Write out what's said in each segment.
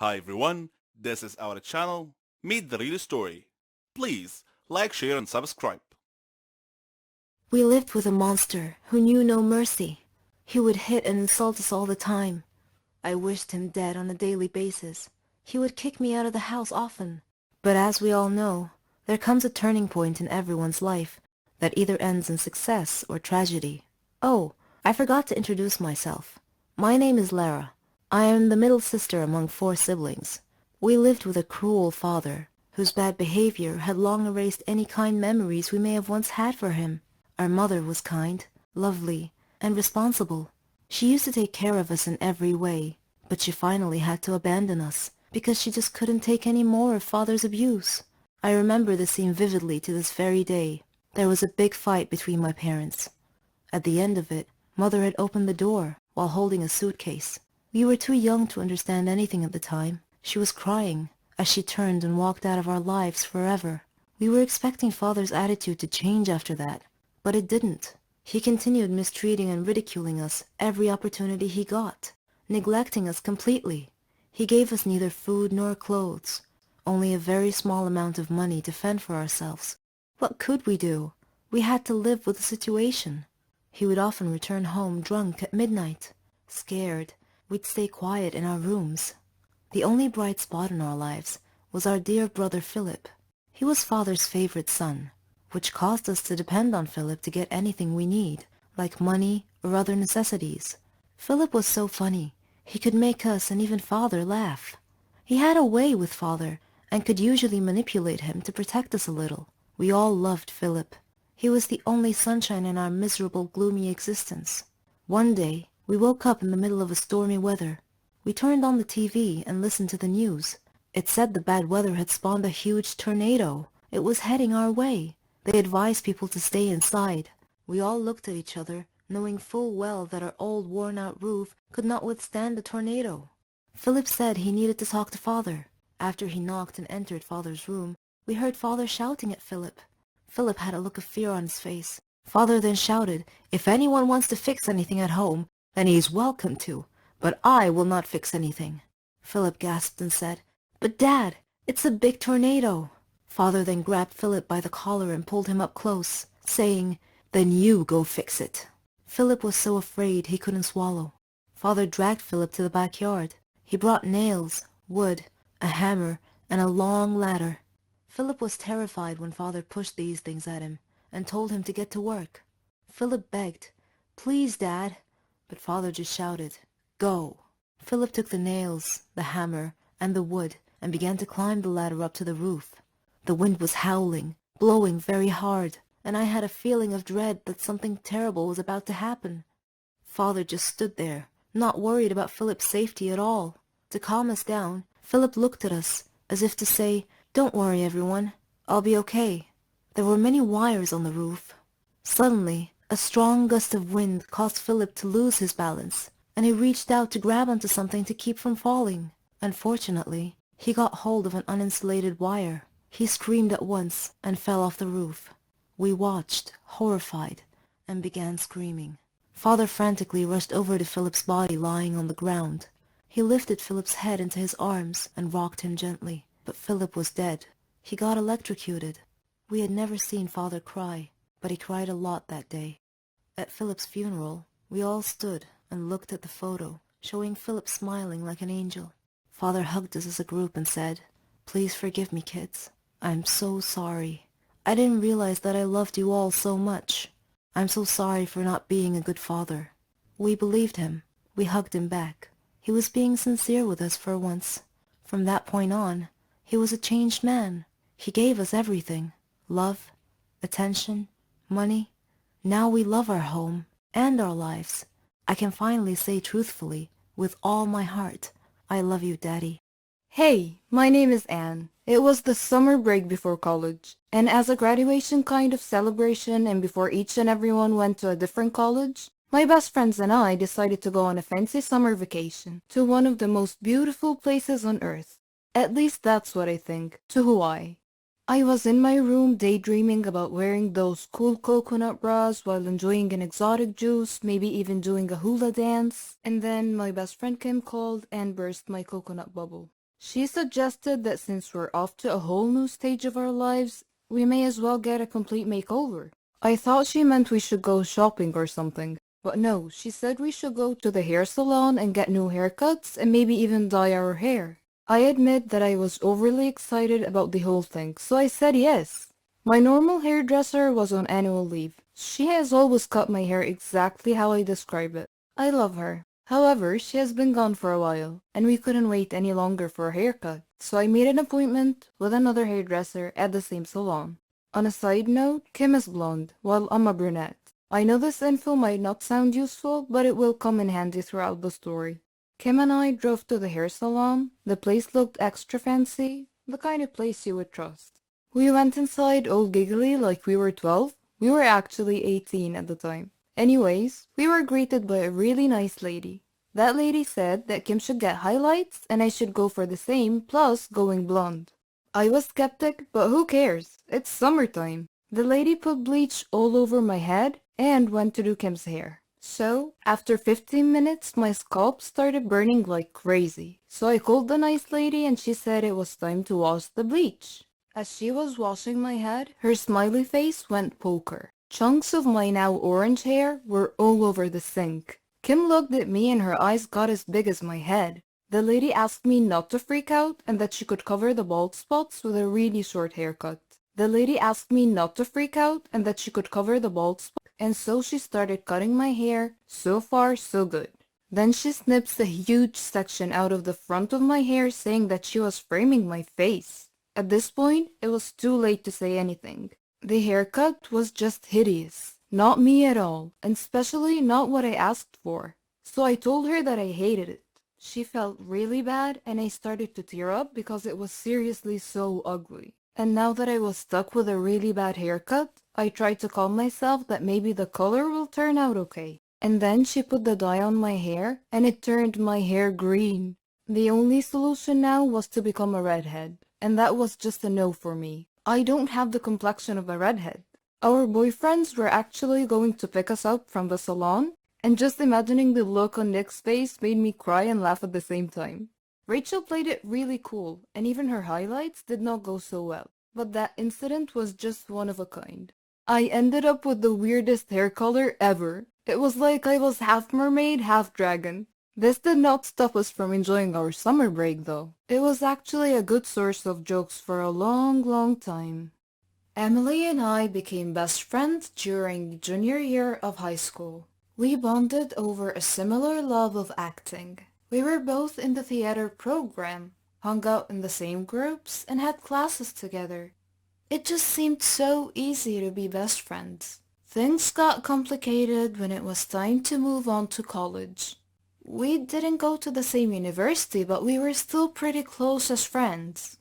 Hi everyone, this is our channel, Meet the Real Story. Please like, share and subscribe. We lived with a monster who knew no mercy. He would hit and insult us all the time. I wished him dead on a daily basis. He would kick me out of the house often. But as we all know, there comes a turning point in everyone's life that either ends in success or tragedy. Oh, I forgot to introduce myself. My name is Lara. I am the middle sister among 4 siblings. We lived with a cruel father, whose bad behavior had long erased any kind memories we may have once had for him. Our mother was kind, lovely, and responsible. She used to take care of us in every way, but she finally had to abandon us because she just couldn't take any more of father's abuse. I remember the scene vividly to this very day. There was a big fight between my parents. At the end of it, mother had opened the door while holding a suitcase. We were too young to understand anything at the time. She was crying as she turned and walked out of our lives forever. We were expecting father's attitude to change after that, but it didn't. He continued mistreating and ridiculing us every opportunity he got, neglecting us completely. He gave us neither food nor clothes, only a very small amount of money to fend for ourselves. What could we do? We had to live with the situation. He would often return home drunk at midnight. Scared, we'd stay quiet in our rooms. The only bright spot in our lives was our dear brother Philip. He was father's favorite son, which caused us to depend on Philip to get anything we need, like money or other necessities. Philip was so funny. He could make us and even father laugh. He had a way with father and could usually manipulate him to protect us a little. We all loved Philip. He was the only sunshine in our miserable, gloomy existence. One day, we woke up in the middle of a stormy weather. We turned on the TV and listened to the news. It said the bad weather had spawned a huge tornado. It was heading our way. They advised people to stay inside. We all looked at each other, knowing full well that our old worn-out roof could not withstand the tornado. Philip said he needed to talk to father. After he knocked and entered father's room, we heard father shouting at Philip. Philip had a look of fear on his face. Father then shouted, "If anyone wants to fix anything at home, then he is welcome to, but I will not fix anything." Philip gasped and said, "But Dad, it's a big tornado." Father then grabbed Philip by the collar and pulled him up close, saying, "Then you go fix it." Philip was so afraid he couldn't swallow. Father dragged Philip to the backyard. He brought nails, wood, a hammer, and a long ladder. Philip was terrified when father pushed these things at him and told him to get to work. Philip begged, "Please, Dad," but father just shouted, "Go." Philip took the nails, the hammer, and the wood and began to climb the ladder up to the roof. The wind was howling, blowing very hard, and I had a feeling of dread that something terrible was about to happen. Father just stood there, not worried about Philip's safety at all. To calm us down, Philip looked at us, as if to say, "Don't worry, everyone. I'll be okay." There were many wires on the roof. Suddenly, a strong gust of wind caused Philip to lose his balance, and he reached out to grab onto something to keep from falling. Unfortunately, he got hold of an uninsulated wire. He screamed at once and fell off the roof. We watched, horrified, and began screaming. Father frantically rushed over to Philip's body lying on the ground. He lifted Philip's head into his arms and rocked him gently, but Philip was dead. He got electrocuted. We had never seen father cry, but he cried a lot that day. At Philip's funeral, we all stood and looked at the photo, showing Philip smiling like an angel. Father hugged us as a group and said, "Please forgive me, kids. I'm so sorry. I didn't realize that I loved you all so much. I'm so sorry for not being a good father." We believed him. We hugged him back. He was being sincere with us for once. From that point on, he was a changed man. He gave us everything. Love, attention, money. Now we love our home and our lives. I can finally say truthfully, with all my heart, I love you, Daddy. Hey, my name is Anne. It was the summer break before college, and as a graduation kind of celebration and before each and everyone went to a different college, my best friends and I decided to go on a fancy summer vacation to one of the most beautiful places on earth. At least that's what I think, to Hawaii. I was in my room daydreaming about wearing those cool coconut bras while enjoying an exotic juice, maybe even doing a hula dance, and then my best friend Kim called and burst my coconut bubble. She suggested that since we're off to a whole new stage of our lives, we may as well get a complete makeover. I thought she meant we should go shopping or something, but no, she said we should go to the hair salon and get new haircuts and maybe even dye our hair. I admit that I was overly excited about the whole thing, so I said yes. My normal hairdresser was on annual leave. She has always cut my hair exactly how I describe it. I love her. However, she has been gone for a while, and we couldn't wait any longer for a haircut, so I made an appointment with another hairdresser at the same salon. On a side note, Kim is blonde, while I'm a brunette. I know this info might not sound useful, but it will come in handy throughout the story. Kim and I drove to the hair salon. The place looked extra fancy, the kind of place you would trust. We went inside all giggly like we were 12. We were actually 18 at the time. Anyways, we were greeted by a really nice lady. That lady said that Kim should get highlights and I should go for the same, plus going blonde. I was skeptic, but who cares? It's summertime. The lady put bleach all over my head and went to do Kim's hair. So, after 15 minutes, my scalp started burning like crazy. So I called the nice lady and she said it was time to wash the bleach. As she was washing my head, her smiley face went poker. Chunks of my now orange hair were all over the sink. Kim looked at me and her eyes got as big as my head. The lady asked me not to freak out and that she could cover the bald spots with a really short haircut. The lady asked me not to freak out and that she could cover the bald spots, and so she started cutting my hair. So far, so good. Then she snips a huge section out of the front of my hair saying that she was framing my face. At this point, it was too late to say anything. The haircut was just hideous. Not me at all, and especially not what I asked for. So I told her that I hated it. She felt really bad and I started to tear up because it was seriously so ugly. And now that I was stuck with a really bad haircut, I tried to calm myself that maybe the color will turn out okay. And then she put the dye on my hair and it turned my hair green. The only solution now was to become a redhead. And that was just a no for me. I don't have the complexion of a redhead. Our boyfriends were actually going to pick us up from the salon, and just imagining the look on Nick's face made me cry and laugh at the same time. Rachel played it really cool, and even her highlights did not go so well. But that incident was just one of a kind. I ended up with the weirdest hair color ever. It was like I was half mermaid, half dragon. This did not stop us from enjoying our summer break though. It was actually a good source of jokes for a long time. Emily and I became best friends during the junior year of high school. We bonded over a similar love of acting. We were both in the theater program, hung out in the same groups, and had classes together. It just seemed so easy to be best friends. Things got complicated when it was time to move on to college. We didn't go to the same university, but we were still pretty close as friends.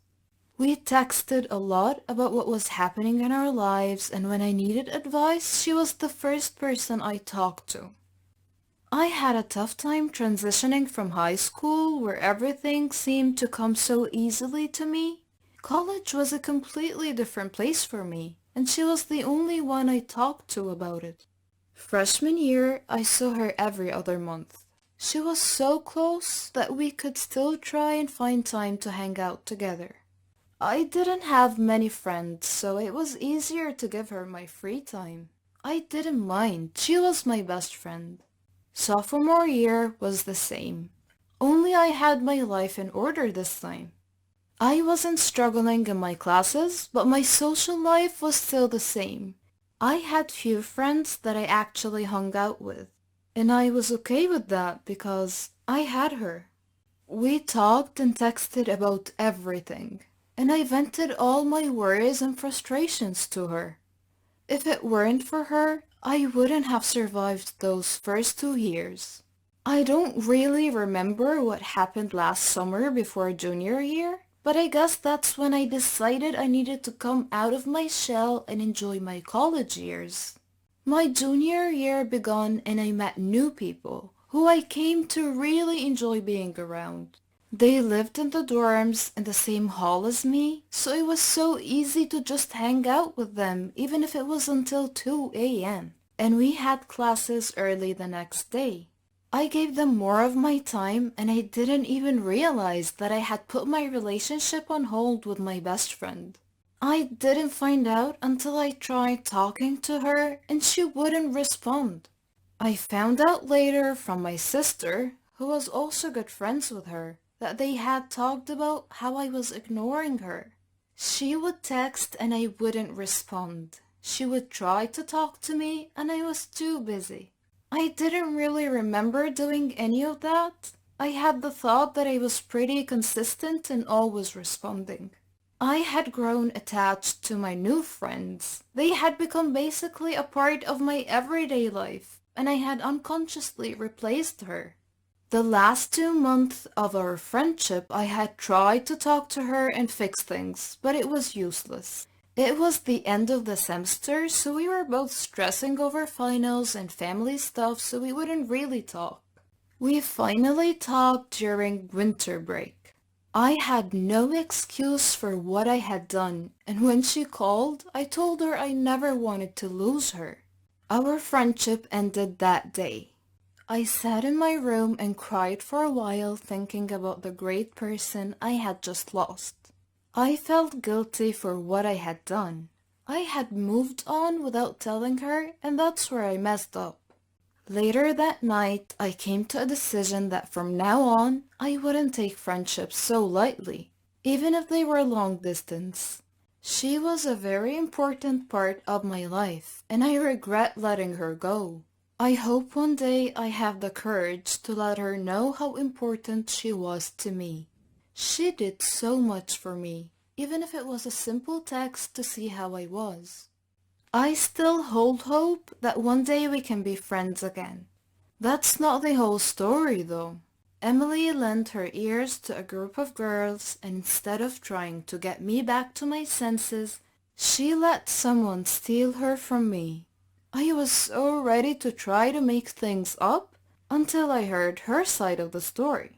We texted a lot about what was happening in our lives, and when I needed advice, she was the first person I talked to. I had a tough time transitioning from high school, where everything seemed to come so easily to me. College was a completely different place for me, and she was the only one I talked to about it. Freshman year, I saw her every other month. She was so close that we could still try and find time to hang out together. I didn't have many friends, so it was easier to give her my free time. I didn't mind, she was my best friend. Sophomore year was the same, only I had my life in order this time. I wasn't struggling in my classes, but my social life was still the same. I had few friends that I actually hung out with. And I was okay with that because I had her. We talked and texted about everything, and I vented all my worries and frustrations to her. If it weren't for her, I wouldn't have survived those first 2 years. I don't really remember what happened last summer before junior year, but I guess that's when I decided I needed to come out of my shell and enjoy my college years. My junior year began and I met new people who I came to really enjoy being around. They lived in the dorms in the same hall as me, so it was so easy to just hang out with them even if it was until 2 a.m. And we had classes early the next day. I gave them more of my time and I didn't even realize that I had put my relationship on hold with my best friend. I didn't find out until I tried talking to her and she wouldn't respond. I found out later from my sister, who was also good friends with her, that they had talked about how I was ignoring her. She would text and I wouldn't respond. She would try to talk to me and I was too busy. I didn't really remember doing any of that. I had the thought that I was pretty consistent and always responding. I had grown attached to my new friends. They had become basically a part of my everyday life, and I had unconsciously replaced her. The last 2 months of our friendship, I had tried to talk to her and fix things, but it was useless. It was the end of the semester, so we were both stressing over finals and family stuff, so we wouldn't really talk. We finally talked during winter break. I had no excuse for what I had done, and when she called, I told her I never wanted to lose her. Our friendship ended that day. I sat in my room and cried for a while thinking about the great person I had just lost. I felt guilty for what I had done. I had moved on without telling her, and that's where I messed up. Later that night, I came to a decision that from now on, I wouldn't take friendships so lightly, even if they were long distance. She was a very important part of my life, and I regret letting her go. I hope one day I have the courage to let her know how important she was to me. She did so much for me, even if it was a simple text to see how I was. I still hold hope that one day we can be friends again. That's not the whole story, though. Emily lent her ears to a group of girls, and instead of trying to get me back to my senses, she let someone steal her from me. I was so ready to try to make things up until I heard her side of the story.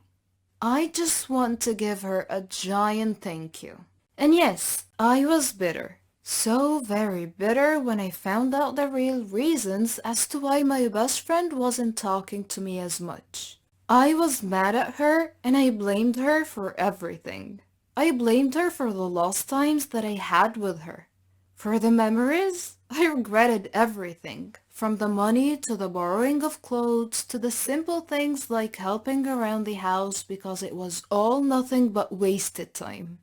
I just want to give her a giant thank you. And yes, I was bitter. So very bitter when I found out the real reasons as to why my best friend wasn't talking to me as much. I was mad at her and I blamed her for everything. I blamed her for the lost times that I had with her. For the memories, I regretted everything, from the money to the borrowing of clothes to the simple things like helping around the house because it was all nothing but wasted time.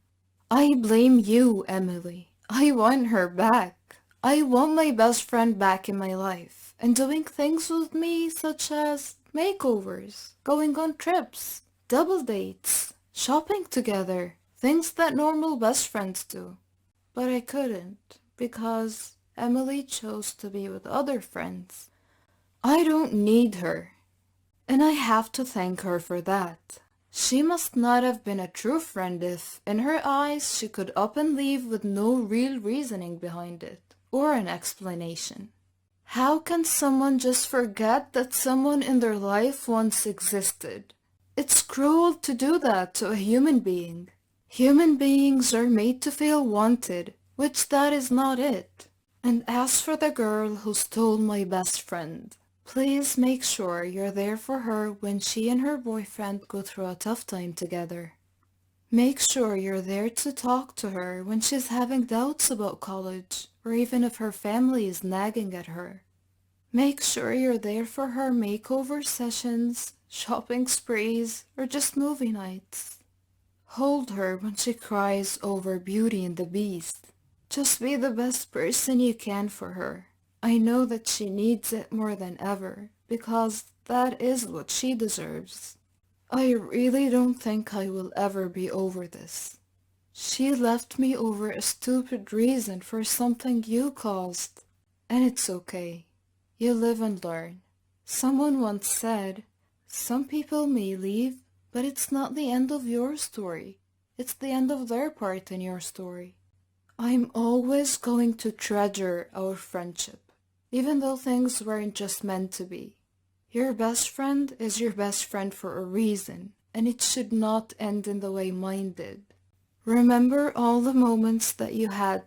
I blame you, Emily. I want her back. I want my best friend back in my life and doing things with me such as makeovers, going on trips, double dates, shopping together, things that normal best friends do. But I couldn't because Emily chose to be with other friends. I don't need her, and I have to thank her for that. She must not have been a true friend if, in her eyes, she could up and leave with no real reasoning behind it, or an explanation. How can someone just forget that someone in their life once existed? It's cruel to do that to a human being. Human beings are made to feel wanted, which that is not it. And as for the girl who stole my best friend, please make sure you're there for her when she and her boyfriend go through a tough time together. Make sure you're there to talk to her when she's having doubts about college, or even if her family is nagging at her. Make sure you're there for her makeover sessions, shopping sprees, or just movie nights. Hold her when she cries over Beauty and the Beast. Just be the best person you can for her. I know that she needs it more than ever, because that is what she deserves. I really don't think I will ever be over this. She left me over a stupid reason for something you caused. And it's okay. You live and learn. Someone once said, some people may leave, but it's not the end of your story. It's the end of their part in your story. I'm always going to treasure our friendship, even though things weren't just meant to be. Your best friend is your best friend for a reason, and it should not end in the way mine did. Remember all the moments that you had,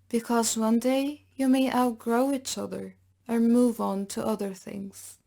because one day you may outgrow each other or move on to other things.